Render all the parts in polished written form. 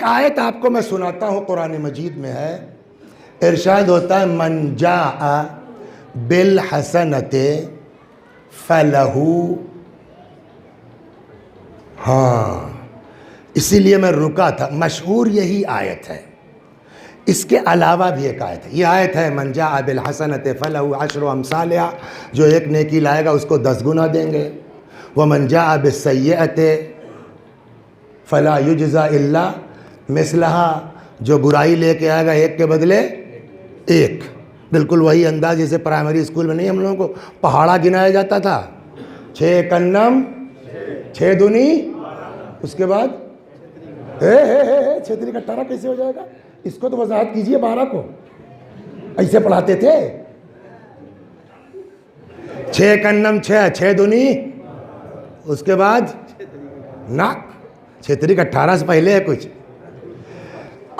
आयत आपको मैं सुनाता हूँ, कुरान मजीद में है, इरशाद होता है मन जाअ बिल हसनते फलहू। हाँ, इसीलिए मैं रुका था, मशहूर यही आयत है। इसके अलावा भी एक आयत है, ये आयत है मन जाअ बिल हसनते फलहू अशरु अमसालिहा, जो एक नेकी लाएगा उसको 10 गुना देंगे। व मन जाअ बिस्सय्यअते फला युजज़ा इल्ला मिसलहा, जो बुराई लेके आएगा एक के बदले एक। बिल्कुल वही अंदाज जैसे प्राइमरी स्कूल में नहीं हम लोगों को पहाड़ा गिनाया जाता था, 6 कन्नम 6 दूनी, उसके बाद छेत्री का 18 कैसे हो जाएगा? इसको तो वजाहत कीजिए, 12 को ऐसे पढ़ाते थे। 6 कन्नम 6 दूनी, उसके बाद नाक, छेत्री का 18 से पहले है कुछ।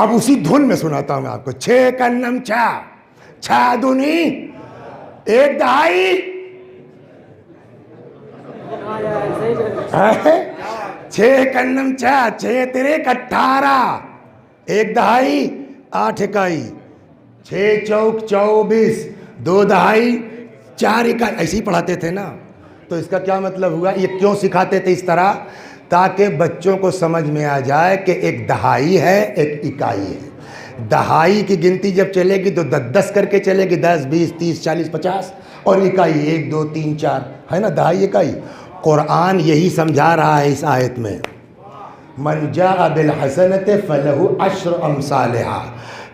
अब उसी धुन में सुनाता हूं मैं आपको। 6 कन्नम 6 दूनी 1 दहाई, 6 कन्नम 6 तेरे 18, 1 दहाई 8 इकाई, 6 चौक 24, 2 दहाई 4 इकाई, ऐसे ही पढ़ाते थे ना। तो इसका क्या मतलब हुआ? ये क्यों सिखाते थे इस तरह? ताकि बच्चों को समझ में आ जाए कि एक दहाई है, एक इकाई है। दहाई की गिनती जब चलेगी तो 10 करके चलेगी, 10 20 30 40 50, और इकाई 1 2 3 4 है ना, दहाई इकाई। कुरान यही समझा रहा है इस आयत में, मन जाअ बिल हसनते फलहू अश्र अमसालिहा,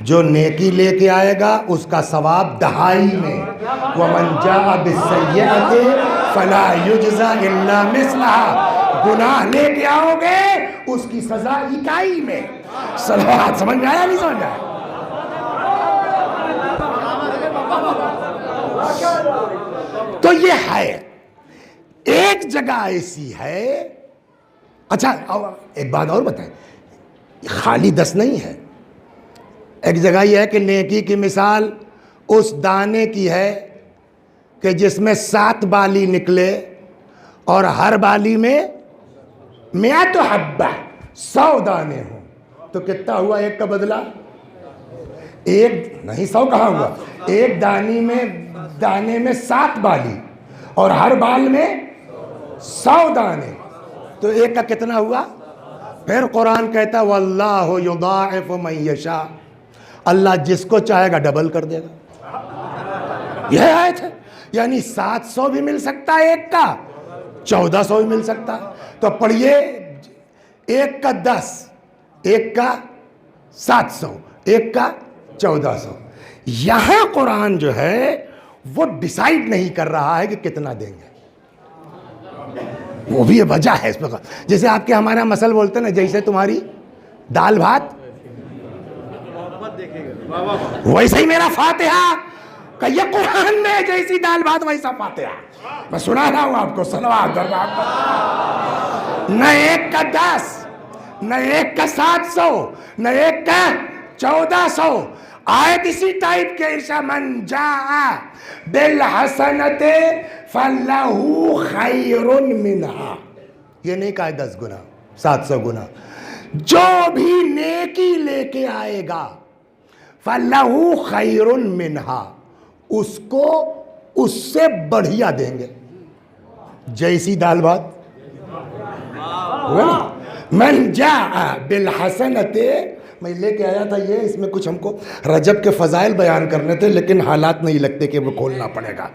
जो नेकी लेके आएगा उसका सवाब दहाई में। व मन जाअ बिस्सय्यअते फला युजज़ा इल्ला मिसलहा, गुनाह लेके आओगे उसकी सजा इकाई में। सलवात समझ में आया नहीं समझ में आया? तो ये है, एक जगह ऐसी है। अच्छा एक बात और बताएं, खाली 10 नहीं है। एक जगह यह है कि नेकी की मिसाल उस दाने की है कि जिसमें 7 बाली निकले और हर बाली में 100 हब्बा 100 दाने हो, तो कितना हुआ? 1 का बदला 1 नहीं, 100 कहाँ हुआ? 1 दाने में 7 बाली और हर बाल में 100 दाने, तो 1 का कितना हुआ? फिर कुरान कहता है वल्लाहु युदाइफु मन यशा, अल्लाह जिसको चाहेगा डबल कर देगा। यह आयत है, यानी 700 भी मिल सकता है 1 का, 1400 भी मिल सकता है। तो पढ़िए, 1 का 10, 1 का 700, 1 का 1400। यहां कुरान जो है वो डिसाइड नहीं कर रहा है कि कितना देंगे, वो भी वजह है इसमें। जैसे आपके हमारा मसल बोलते हैं ना, जैसे तुम्हारी दाल भात वैसे ही मेरा फातिहा, कहिए कुरान में जैसी दाल भात वैसा फातिहा। मैं सुना रहा हूं आपको, सलवात दरबार, न 1 का 10, न 1 का 700, न 1 का 1400। आयत इसी टाइप के, इरशा मन जाअ बिल हसनते फलहू खैरुन मिनहा, ये नहीं कहा 10 गुना 700 गुना। जो भी नेकी लेके आएगा फलहू खैरुन मिनहा, उसको उससे बढ़िया देंगे। जैसी दाल भात हुआ ना, मन जाअ बिल हसनते, मैं लेके आया था ये, इसमें कुछ हमको रजब के फजाइल बयान करने थे, लेकिन हालात नहीं लगते कि वो खोलना पड़ेगा।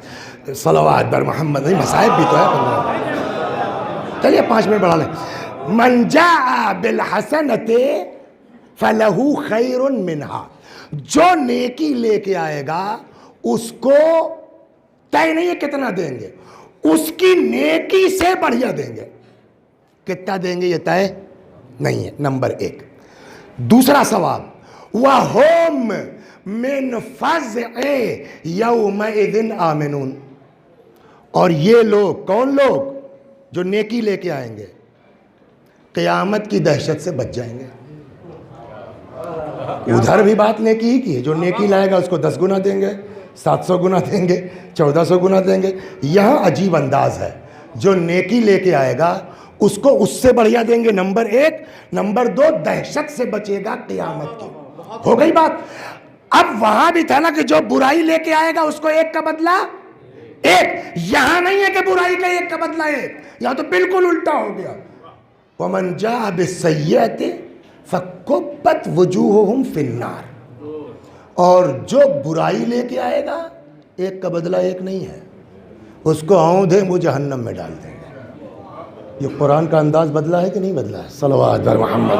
सलवात बर मोहम्मद, नहीं मसाइब भी तो है 15। चलिए 5 मिनट बढ़ा लें। मन जाअ बिल हसनते फलहू खैरुन मिनहा, जो नेकी लेके आएगा उसको तय नहीं है कितना देंगे, उसकी नेकी से बढ़िया देंगे। कितना देंगे ये तय नहीं है, नंबर 1। दूसरा सवाब, वहुम मिन फज़ए यौमइज़िन आमिनून, और ये लोग, कौन लोग? जो नेकी लेके आएंगे, क़यामत की दहशत से बच जाएंगे। उधर भी बात नेकी ही की है, जो नेकी लाएगा उसको 10 गुना देंगे, 700 गुना देंगे, 1400 गुना देंगे। यहाँ अजीब अंदाज है, जो नेकी लेके आएगा उसको उससे बढ़िया देंगे नंबर 1। नंबर 2, दहशत से बचेगा क़यामत की। हो गई बात। अब वहां भी था ना कि जो बुराई लेके आएगा उसको 1 का बदला 1। यहां नहीं है कि बुराई का 1 का बदला 1, यहां तो बिल्कुल उल्टा हो गया। वमन जाअ बिस्सय्यति फकुब्बत वजूहुहुम फिन्नार। और जो बुराई लेके आएगा 1 का बदला 1 नहीं है, उसको औंधे मुंह जहन्नम में डाल देंगे। ये कुरान का अंदाज बदला है कि नहीं बदला है? सल्लल्लाहु अलैहि मोहम्मद।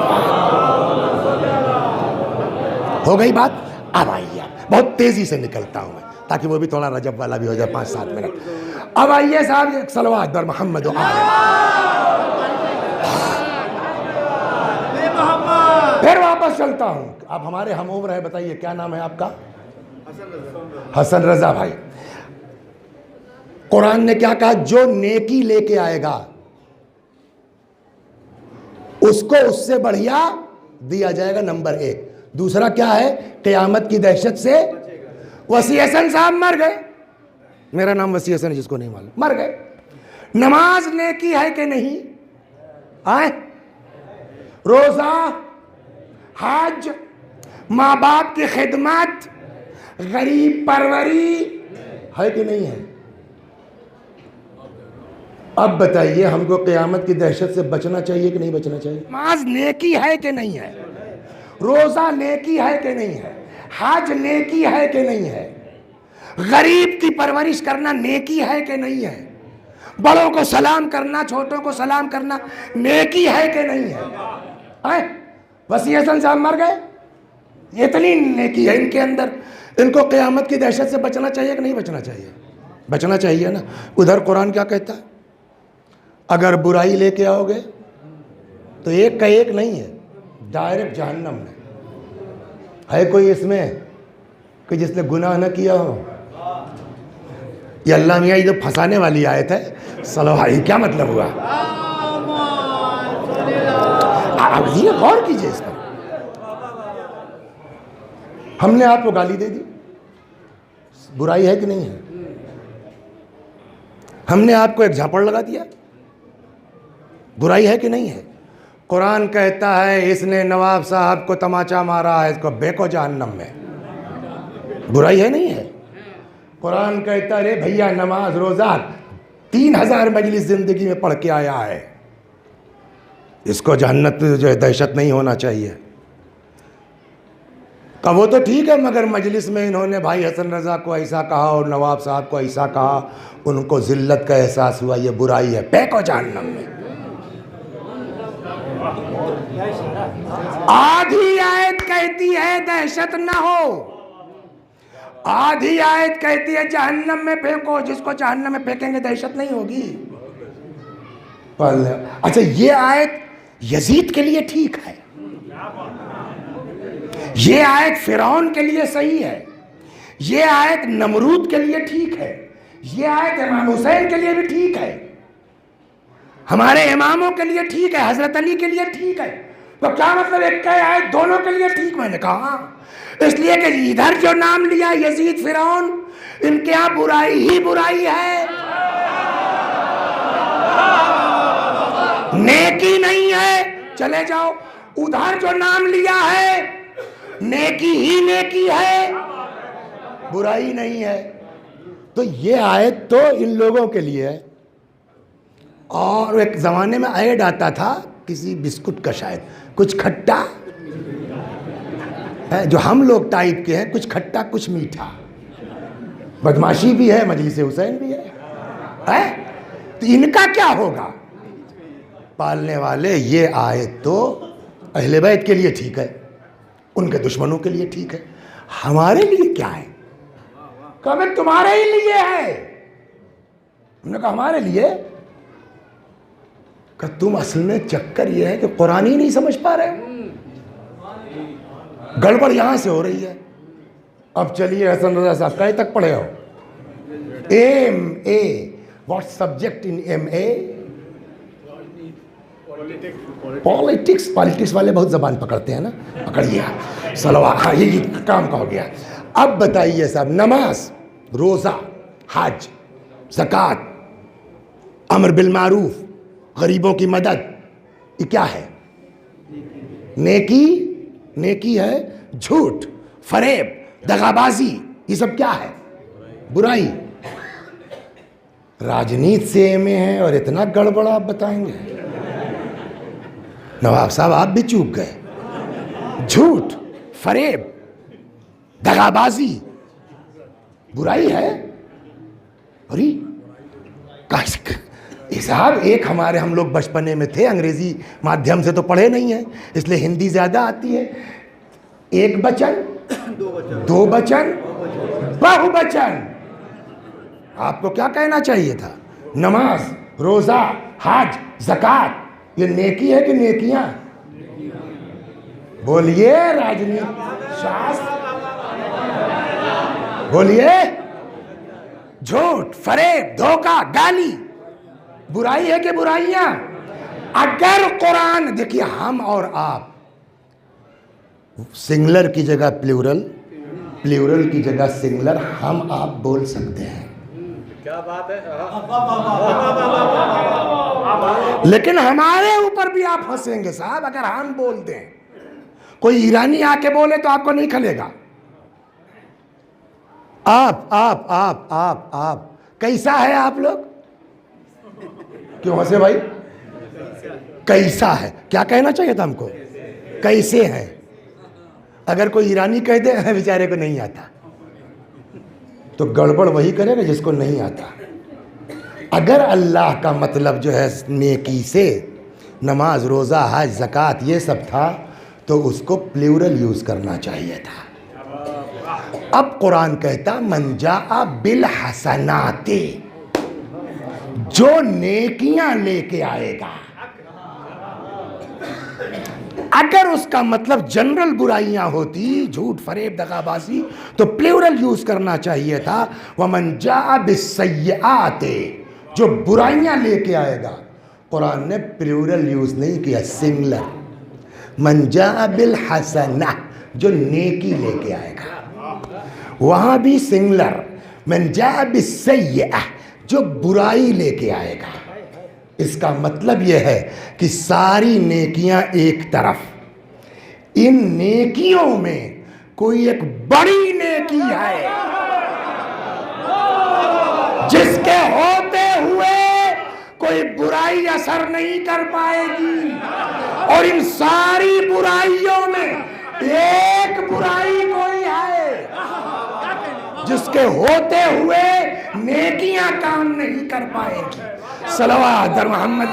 हो गई बात। अब आइए, बहुत तेजी से निकलता हूं मैं ताकि वो भी थोड़ा रजब वाला भी हो जाए, 5-7 मिनट। अब आइए साहब, सल्लल्लाहु अलैहि मोहम्मद। फिर वापस चलता हूं। अब हमारे हम उम्र है, बताइए क्या नाम है आपका? हसन रजा भाई। कुरान ने क्या कहा? जो नेकी लेके आएगा उसको उससे बढ़िया दिया जाएगा, नंबर 1। दूसरा क्या है? क़यामत की दहशत से। वसी हसन साहब मर गए, मेरा नाम वसी हसन है जिसको नहीं मालूम, मर गए। नमाज नेकी है कि नहीं? आए, रोजा, हज, माँ बाप की खिदमत, गरीब परवरी है कि नहीं है? अब बताइए, हमको क़यामत की दहशत से बचना चाहिए कि नहीं बचना चाहिए? नमाज नेकी है कि नहीं है? रोजा नेकी है कि नहीं है? हज नेकी है कि नहीं है? गरीब की परवरिश करना नेकी है कि नहीं है? बड़ों को सलाम करना, छोटों को सलाम करना नेकी है कि नहीं है? वसी हसन साहब मर गए, इतनी नेकी है इनके अंदर। इनको क़यामत की दहशत से बचना चाहिए कि नहीं बचना चाहिए? बचना चाहिए ना। उधर कुरान क्या कहता है? अगर बुराई लेके आओगे तो 1 का 1 नहीं है, डायरेक्ट जहन्नम में। है कोई इसमें कि जिसने गुनाह न किया हो? ये अल्लाह मियाँ, ये जो फंसाने वाली आयत है, सल्लल्लाहु, क्या मतलब हुआ? अब ये गौर कीजिए इस पर। हमने आपको गाली दे दी, बुराई है कि नहीं है? हमने आपको एक झापड़ लगा दिया, बुराई है कि नहीं है? कुरान कहता है इसने नवाब साहब को तमाचा मारा है, इसको बेको जहन्नम में। बुराई है नहीं है? कुरान कहता है भैया नमाज रोजा 3000 मजलिस जिंदगी में पढ़ के आया है, इसको जहन्नत जो है दहशत नहीं होना चाहिए। का वो तो ठीक है, मगर मजलिस में इन्होंने भाई हसन रजा को ऐसा कहा और नवाब साहब को ऐसा कहा, उनको जिल्लत का एहसास हुआ, ये बुराई है, फेंको जहन्नम में। आधी आयत कहती है दहशत ना हो, आधी आयत कहती है जहन्नम में फेंको, जिसको जहन्नम में फेंकेंगे दहशत नहीं होगी। अच्छा, ये आयत यजीद के लिए ठीक है, ये आयत फिरौन के लिए सही है, ये आयत नमरूद के लिए ठीक है, ये आयत इमाम हुसैन के लिए भी ठीक है, हमारे इमामों के लिए ठीक है, हजरत अली के लिए ठीक है। तो क्या मतलब एक का आयत दोनों के लिए ठीक? मैंने कहा इसलिए कि इधर जो नाम लिया यजीद फिरौन, इनके यहां बुराई ही बुराई है, नेकी नहीं है। चले जाओ, उधर जो नाम लिया है नेकी ही नेकी है, बुराई नहीं है। तो ये आयत तो इन लोगों के लिए है। और एक ज़माने में ऐड आता था किसी बिस्कुट का, शायद कुछ खट्टा है, जो हम लोग टाइप के हैं, कुछ खट्टा कुछ मीठा, बदमाशी भी है, मजलिस हुसैन भी है? तो इनका क्या होगा? पालने वाले, ये आयत तो अहले बैत के लिए ठीक है, उनके दुश्मनों के लिए ठीक है, हमारे लिए क्या है? कभी तुम्हारे ही लिए है। हमने कहा हमारे लिए कि तुम असल में चक्कर ये है कि कुरान ही नहीं समझ पा रहे हो, गड़बड़ यहां से हो रही है। अब चलिए हसन रजा साहब कहीं तक पढ़े हो? MA, what subject in MA? Politics. Politics वाले बहुत जबान पकड़ते हैं ना, पकड़िए सलवा। हाँ, ये काम का हो गया। अब बताइए साहब, नमाज, रोजा, हज, ज़कात, अमर बिल मारूफ, गरीबों की मदद, ये क्या है? नेकी, नेकी है झूठ, फरेब, दगाबाजी, ये सब क्या है? बुराई। राजनीति से एमए है और इतना गड़बड़ आप बताएंगे? नवाब साहब आप भी चूक गए। झूठ, फरेब, दगाबाजी बुराई है। अरे साहब, एक हमारे, हम लोग बचपने में थे, अंग्रेजी माध्यम से तो पढ़े नहीं है, इसलिए हिंदी ज्यादा आती है। एक वचन, दो वचन, बहुवचन। आपको क्या कहना चाहिए था? नमाज, रोजा, हज, ज़कात, ये नेकी है कि नेकियां? बोलिए राजनीति शास्त्र, बोलिए। झूठ, फरेब, धोखा, गाली बुराई है कि बुराइयां? अगर कुरान, देखिए हम और आप सिंगुलर की जगह प्लूरल, प्लूरल की जगह सिंगुलर, हम आप बोल सकते हैं। क्या बात है। लेकिन हमारे ऊपर भी आप हंसेंगे साहब अगर हम बोल दें। कोई ईरानी आके बोले तो आपको नहीं खलेगा। आप कैसा है आप लोग? क्यों हंसे भाई? कैसा है, क्या कहना चाहिए था हमको? कैसे है। अगर कोई ईरानी कह दे बेचारे को नहीं आता, तो गड़बड़ वही करेगा जिसको नहीं आता। अगर अल्लाह का मतलब जो है नेकी से नमाज, रोज़ा, हज, ज़कात ये सब था, तो उसको प्लूरल यूज़ करना चाहिए था। अब कुरान कहता मन जाअ बिल हसनाती, जो नेकियां लेके आएगा। अगर उसका मतलब जनरल बुराइयां होती, झूठ, फरेब, दगाबाजी, तो प्लूरल यूज करना चाहिए था। वमन जाअ बिस्सय्यआति, जो बुराइयां लेके आएगा। कुरान ने प्लूरल यूज नहीं किया, सिंगुलर। मन जाअ बिल हसना, जो नेकी लेके आएगा। वहां भी सिंगुलर, मन जाअ बिस्सय्यअ, जो बुराई लेके आएगा। इसका मतलब यह है कि सारी नेकियां एक तरफ, इन नेकियों में कोई एक बड़ी नेकी है जिसके होते हुए कोई बुराई असर नहीं कर पाएगी, और इन सारी बुराइयों में एक बुराई कोई है जिसके होते हुए नेकियां काम नहीं कर पाएगी। सलवात दर मोहम्मद